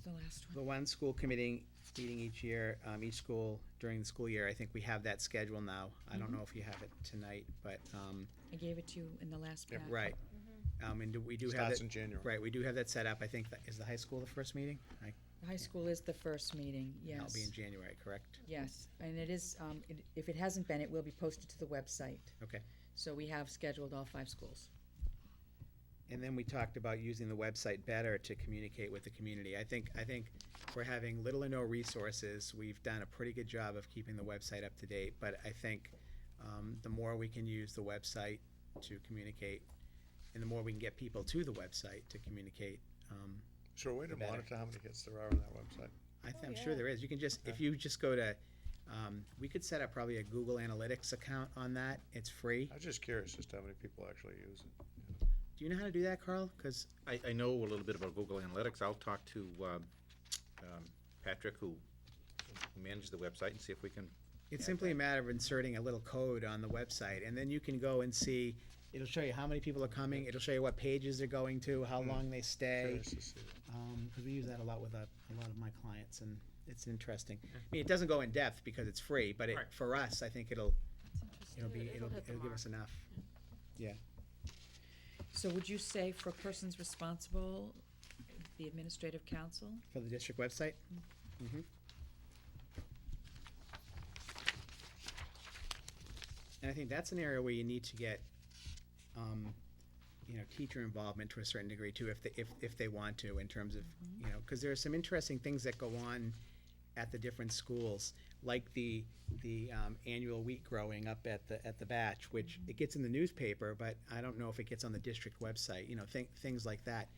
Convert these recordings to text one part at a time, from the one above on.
the last The one? one school committee meeting each year, each school during the school year. I think we have that schedule now. I don't know if you have it tonight, but, I gave it to you in the last packet. right. And we do have Starts that. in January. Right, we do have that set up. I think, is the high school the first meeting? The high school is the first meeting, yes. That'll be in January, correct? Yes, and it is, if it hasn't been, it will be posted to the website. Okay. So we have scheduled all 5 schools. And then we talked about using the website better to communicate with the community. I think we're having little or no resources. We've done a pretty good job of keeping the website up to date, but I think the more we can use the website to communicate, and the more we can get people to the website to communicate, Is there a way to better. monitor how many hits there are on that website? I'm sure there is. You can just, if you just go to, we could set up probably a Google Analytics account on that. It's free. I was just curious as to how many people actually use it. Do you know how to do that, Carl? Because I know a little bit about Google Analytics. I'll talk to Patrick, who manages the website, and see if we can. it's simply a matter of inserting a little code on the website, and then you can go and see, it'll show you how many people are coming, it'll show you what pages they're going to, how long they stay. Curious to see it. Because we use that a lot with a lot of my clients, and it's interesting. I mean, it doesn't go in depth because it's free, but Right. for us, I think it'll It'll hit the give us mark. enough. Yeah. So would you say for persons responsible, the administrative council? For the district website? Mhm. And I think that's an area where you need to get, teacher involvement to a certain degree too, if they want to, in terms of, because there are some interesting things that go on at the different schools, like the annual wheat growing up at the Batch, which it gets in the newspaper, but I don't know if it gets on the district website, things like that.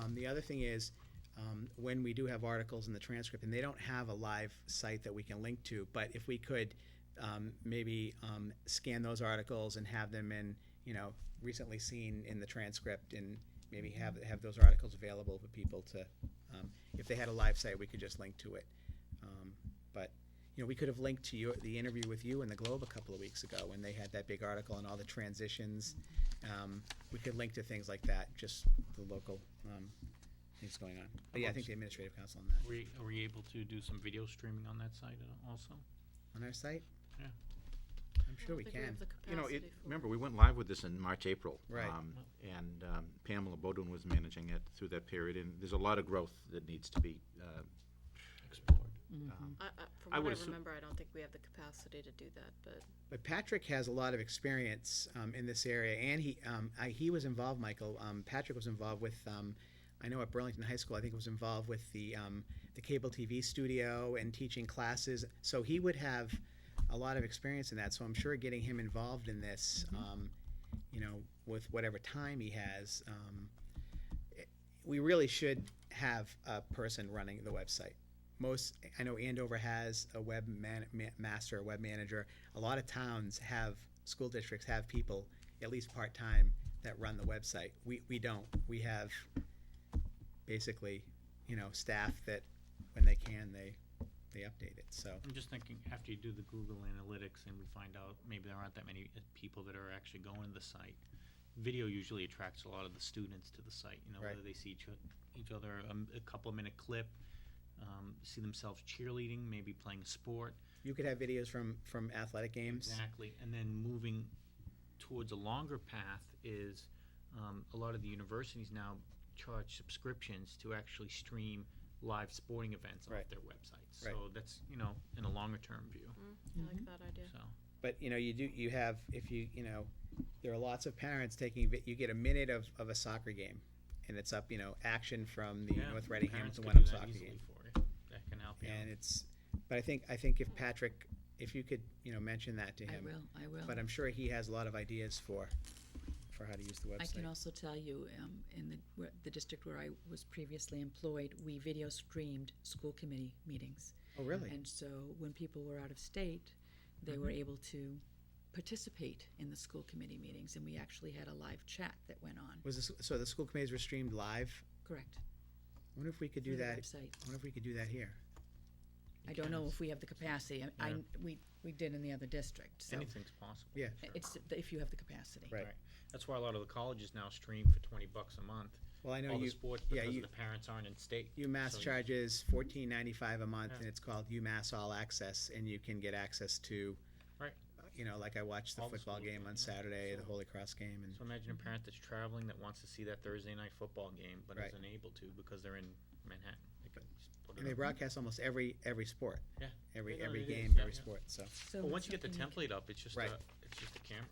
The other thing is, when we do have articles in the transcript, and they don't have a live site that we can link to, but if we could maybe scan those articles and have them in, recently seen in the transcript, and maybe have those articles available for people to, if they had a live site, we could just link to it. But we could have linked to the interview with you in the Globe a couple of weeks ago when they had that big article on all the transitions. We could link to things like that, just the local things going on. But yeah, I think the administrative council on that. Are we able to do some video streaming on that site also? On our site? Yeah. I'm sure we I don't think can. have the You know, capacity for remember, we went live with this in March, April. Right. And Pamela Bodun was managing it through that period, and there's a lot of growth that needs to be Explored. From I what would I assume- remember, I don't think we have the capacity to do that, but But Patrick has a lot of experience in this area, and he was involved, Michael. Patrick was involved with, I know at Burlington High School, I think was involved with the cable TV studio and teaching classes. So he would have a lot of experience in that. So I'm sure getting him involved in this, with whatever time he has, we really should have a person running the website. I know Andover has a web master, a web manager. A lot of towns school districts have people, at least part-time, that run the website. We don't. We have basically, staff that when they can, they update it, so. I'm just thinking, after you do the Google Analytics and we find out maybe there aren't that many people that are actually going to the site, video usually attracts a lot of the students to the site, Right. whether they see each other a couple of minute clip, see themselves cheerleading, maybe playing a sport. You could have videos from athletic games. Exactly, and then moving towards a longer path is a lot of the universities now charge subscriptions to actually stream live sporting events Right. off their websites. Right. So that's, in a longer term view. I like that idea. So But, you have, if there are lots of parents you get a minute of a soccer game, and it's up, action from the yeah, North Reading parents Hamilton could Wenham do that soccer easily game. for you. That can help you. And but I think if Patrick, if you could, mention that to him. I will. But I'm sure he has a lot of ideas for how to use the website. I can also tell you, in the district where I was previously employed, we video streamed school committee meetings. Oh, really? And so when people were out of state, they were able to participate in the school committee meetings, and we actually had a live chat that went on. So the school committees were streamed live? Correct. I wonder if we could do Through the that. website. I wonder if we could do that here. I don't know if we have the capacity. We did in the other district, so Anything's possible. Yeah. it's if you have the capacity. Right. That's why a lot of the colleges now stream for $20 a month. Well, I know all the you, sports yeah, because you, the parents aren't in state. UMass So- charges $14.95 a month, Yeah. and it's called UMass All Access, and you can get access to, Right. you know, like I watched the All the football schools, game on yeah. Saturday, the So- Holy Cross game, and So imagine a parent that's traveling that wants to see that Thursday night football game, but Right. isn't able to because they're in Manhattan. They can just put it and they up. broadcast almost every sport, Yeah. every Yeah, no, it game, is, every yeah. sport. So So Well, once it's you get the something template up, it's just Right. it's just a camera.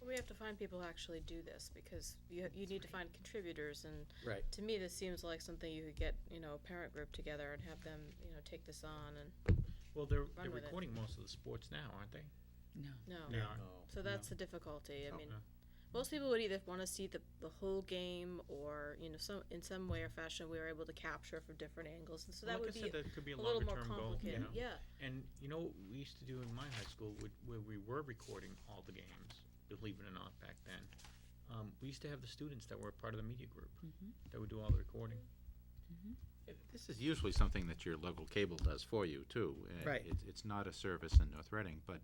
We have to find people who actually do this, because you need to find contributors, and right. to me, this seems like something you could get, a parent group together and have them, take this on, and, Well, they're Run with it. recording most of the sports now, aren't they? No. no. They are. So that's the difficulty, I Oh, mean, no. most people would either wanna see the whole game, or, in some way or fashion, we were able to capture from different angles, and so that Well, would like be I said, that could be a a little longer more term goal. complicated, You know? yeah. And you know what we used to do in my high school, where we were recording all the games, believe it or not, back then. We used to have the students that were part of the media group that would do all the recording. This is usually something that your local cable does for you, too. Right. It's not a service in North Reading, but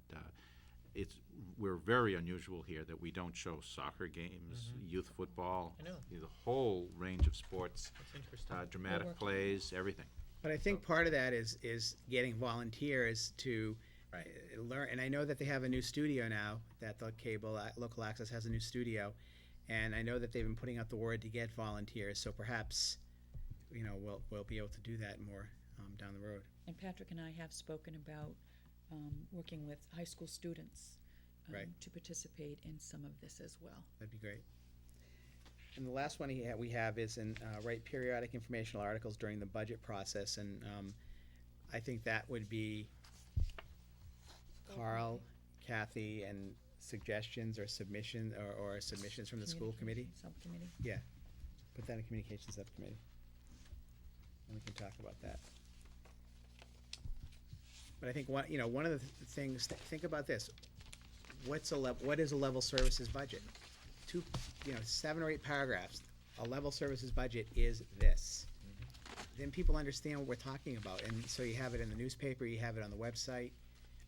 we're very unusual here that we don't show soccer games, youth football. I know. The whole range of sports, That's interesting. dramatic working. plays, everything. But I think part of that is getting volunteers to learn. And I know that they have a new studio now. That the local access has a new studio, and I know that they've been putting out the word to get volunteers. So perhaps, we'll be able to do that more down the road. And Patrick and I have spoken about working with high school students Right. to participate in some of this as well. That'd be great. And the last one we have is write periodic informational articles during the budget process, and I think that would be Carl, Kathy, and suggestions or submissions or submissions from the school committee. Subcommittee. Yeah, put that in communications subcommittee, and we can talk about that. But I think one of the things, think about this. What is a level services budget? 7 or 8 paragraphs. A level services budget is this. Then people understand what we're talking about, and so you have it in the newspaper, you have it on the website.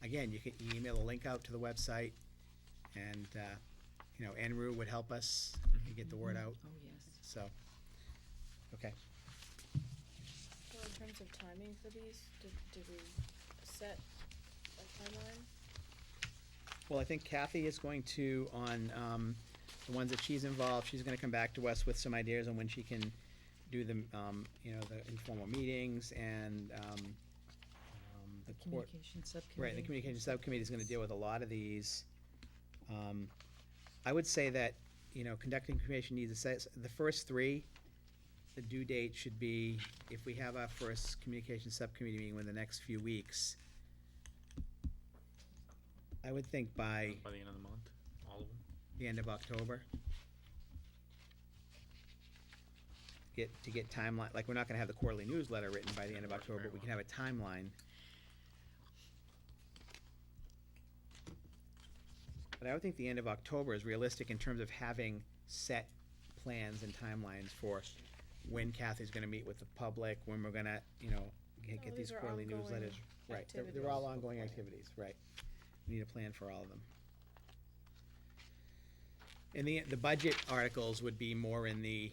Again, you can email a link out to the website, and Enru would help us get the word out. Oh, yes. So, okay. So in terms of timing for these, did we set a timeline? Well, I think Kathy is going to, on the ones that she's involved, she's gonna come back to us with some ideas on when she can do the informal meetings and the court. Communication subcommittee. Right, the communication subcommittee is gonna deal with a lot of these. I would say that, conducting information needs assess, the first 3, the due date should be, if we have our first communication subcommittee meeting within the next few weeks, I would think by By the end of the month, all of them. the end of October. To get timeline, like, we're not gonna have the quarterly newsletter written by the end of Works October, very but we can have a timeline. But I would think the end of October is realistic in terms of having set plans and timelines for when Kathy's gonna meet with the public, when we're gonna, get these these are quarterly ongoing newsletters. Right, they're all activities. ongoing activities, right. We need a plan for all of them. And the budget articles would be more in the,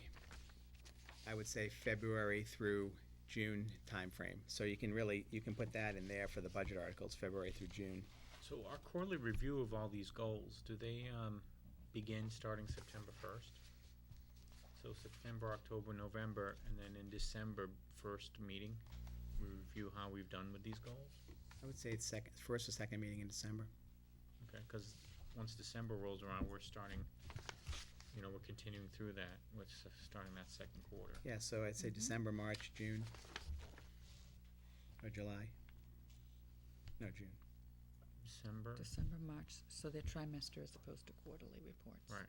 I would say, February through June timeframe. So you can put that in there for the budget articles, February through June. So our quarterly review of all these goals, do they begin starting September 1st? So September, October, November, and then in December, first meeting, we review how we've done with these goals? I would say it's first or second meeting in December. Okay, because once December rolls around, we're starting, we're continuing through that, starting that second quarter. Yeah, so I'd say December, March, June, or July. No, June. December, December, March, so they're trimester as opposed to quarterly reports. Right.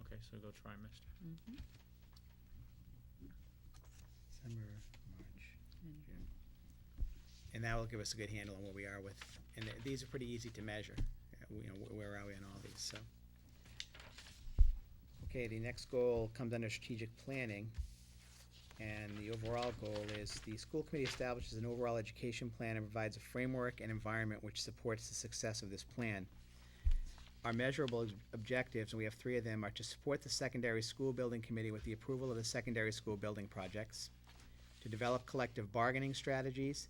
okay, so go trimester. Mhm. December, March, And- June. And that will give us a good handle on where we are with, and these are pretty easy to measure. Where are we on all these, so. Okay, the next goal comes under strategic planning. And the overall goal is the school committee establishes an overall education plan and provides a framework and environment which supports the success of this plan. our measurable objectives, and we have 3 of them, are to support the secondary school building committee with the approval of the secondary school building projects, to develop collective bargaining strategies,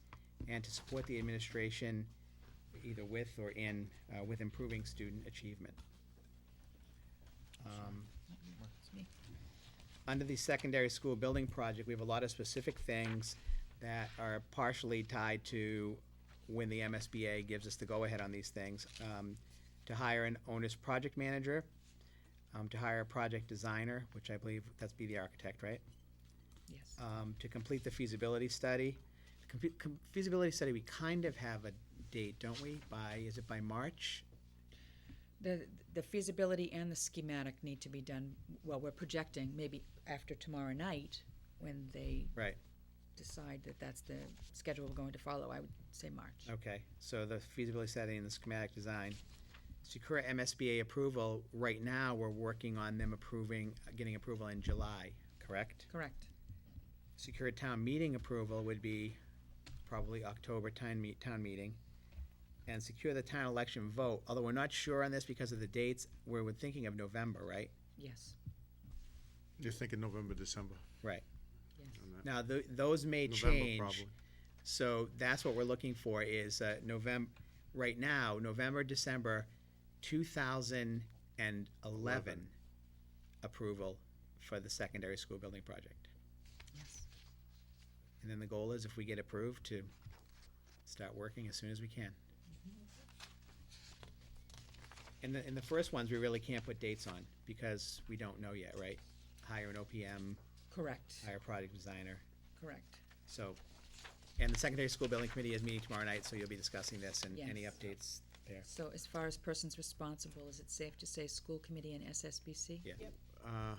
and to support the administration either with or in, with improving student achievement. It's me. Under the secondary school building project, we have a lot of specific things that are partially tied to when the MSBA gives us the go-ahead on these things. To hire an owner's project manager, to hire a project designer, which I believe that's be the architect, right? Yes. To complete the feasibility study. Feasibility study, we kind of have a date, don't we? Is it by March? The feasibility and the schematic need to be done, well, we're projecting maybe after tomorrow night, when they Right, decide that that's the schedule we're going to follow, I would say March. okay. So the feasibility study and the schematic design. Secure MSBA approval, right now, we're working on them getting approval in July, correct? Correct. Secure town meeting approval would be probably October town meeting. And secure the town election vote, although we're not sure on this because of the dates, we're thinking of November, right? Yes, You're thinking November, December? Right. yes. on that? Now, those may November, change. probably. So that's what we're looking for is right now, November, December 2011 approval for the secondary school building project. Yes. And then the goal is, if we get approved, to start working as soon as we can. And the first ones, we really can't put dates on, because we don't know yet, right? Hire an OPM, Correct, hire a project designer, correct. so. And the secondary school building committee is meeting tomorrow night, so you'll be discussing this and any Yes. updates there. So as far as persons responsible, is it safe to say school committee and SSBC? Yeah. No.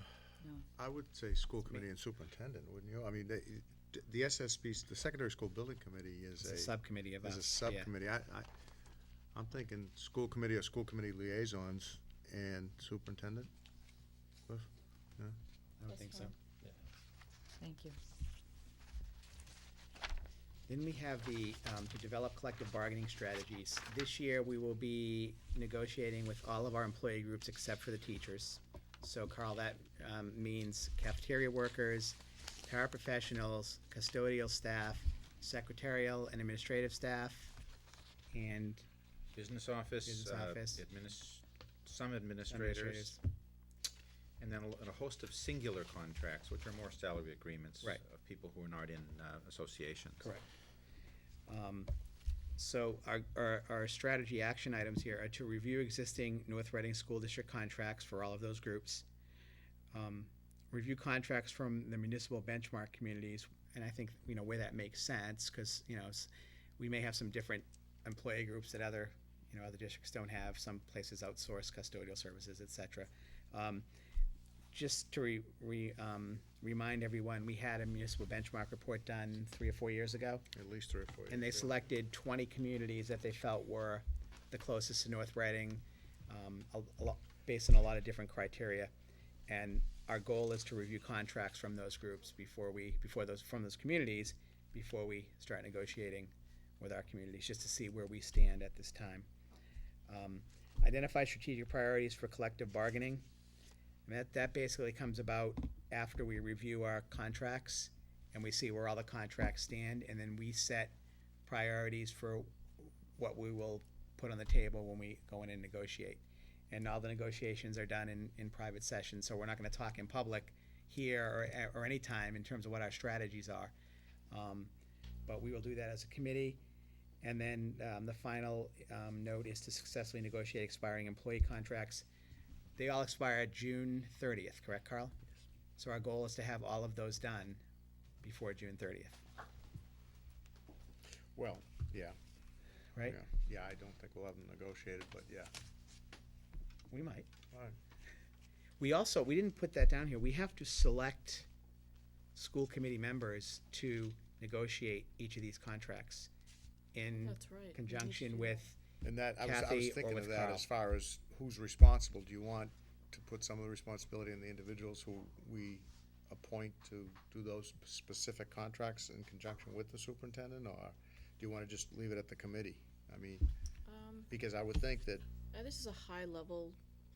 I would say school committee and superintendent, wouldn't you? I mean, the SSB, the Secondary School Building Committee It's is a subcommittee of us. is a subcommittee. I'm thinking school committee or school committee liaisons and superintendent. Cliff? I would think so. Thank you. Then we have to develop collective bargaining strategies. This year, we will be negotiating with all of our employee groups except for the teachers. So Carl, that means cafeteria workers, paraprofessionals, custodial staff, secretarial and administrative staff, and Business office, Business office. Some administrators, and then a host of singular contracts, which are more salary agreements Right. of people who are not in associations. Correct. So our strategy action items here are to review existing North Reading School District contracts for all of those groups. Review contracts from the municipal benchmark communities, and I think, where that makes sense, because, we may have some different employee groups that other districts don't have. Some places outsource custodial services, et cetera. Just to remind everyone, we had a municipal benchmark report done 3 or 4 years ago, At least 3 or 4 years. and they yeah. selected 20 communities that they felt were the closest to North Reading, based on a lot of different criteria. And our goal is to review contracts from those groups from those communities, before we start negotiating with our communities, just to see where we stand at this time. Identify strategic priorities for collective bargaining. And that basically comes about after we review our contracts and we see where all the contracts stand, and then we set priorities for what we will put on the table when we go in and negotiate. And all the negotiations are done in private session, so we're not gonna talk in public here or any time in terms of what our strategies are. But we will do that as a committee. And then the final note is to successfully negotiate expiring employee contracts. They all expire June 30th, correct, Carl? Yes. So our goal is to have all of those done before June 30th, Well, yeah. right? Yeah, I don't think we'll have them negotiated, but yeah. We might. Fine. We didn't put that down here. We have to select school committee members to negotiate each of these contracts in That's right. We need to conjunction do with, And that, I was Kathy or thinking with of that Carl. as far as who's responsible. Do you want to put some of the responsibility on the individuals who we appoint to do those specific contracts in conjunction with the superintendent, or do you want to just leave it at the committee? I mean, because I would think that This is a high-level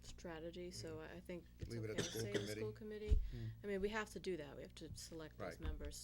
strategy, so I think it's Leave it okay at to school say the committee. school committee. I mean, we have to do that, we have to select those Right. members.